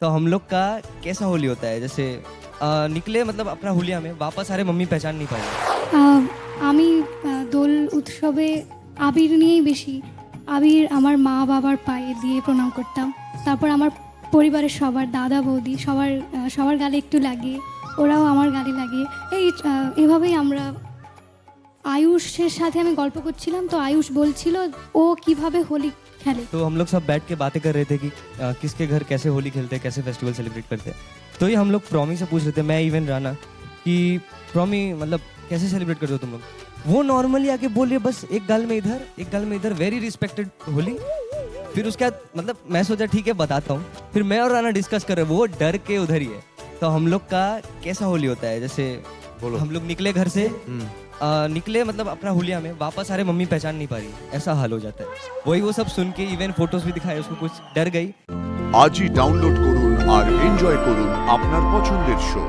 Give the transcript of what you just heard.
तो हम लोग का कैसा होली होता है जैसे निकले मतलब अपना होलिया में वापस आ रहे मम्मी पहचान नहीं पाई। আমি দোল উৎসবে আবির নিয়েই বেশি আবির আমার মা বাবার পায়ে দিয়ে প্রণাম করতাম। তারপর আমার পরিবারের সবার দাদা বৌদি সবার গালে একটু লাগিয়ে ওরাও আমার গালে লাগিয়ে এভাবেই আমরা আয়ুষের সাথে আমি গল্প করছিলাম, তো আয়ুষ বলছিল ও কিভাবে হোলি খেলে। तो हम लोग सब बैठ के बातें कर रहे थे कि किसके घर कैसे होली खेलते हैं, कैसे फेस्टिवल सेलिब्रेट करते हैं। तो ये हम लोग प्रॉमी से पूछ रहे थे, मैं इवन राना, कि प्रॉमी मतलब कैसे सेलिब्रेट करते हो तुम लोग। वो नॉर्मली आके बोल रही है बस एक गाल में इधर एक गाल में इधर, वेरी रिस्पेक्टेड होली। फिर उसके बाद मतलब मैं सोचा ठीक है बताता हूँ, फिर मैं और राना डिस्कस कर रहे हैं, वो डर के उधर ही है। तो हम लोग का कैसा होली होता है जैसे हम लोग निकले घर से निकले मतलब अपना होलिया में वापस आ रहे मम्मी पहचान नहीं पा रही, ऐसा हाल हो जाता है। वही वो सब सुन के इवन फोटोज भी दिखाए, उसको कुछ डर गई। আজই ডাউনলোড করুন আর এনজয় করুন আপনার পছন্দের শো।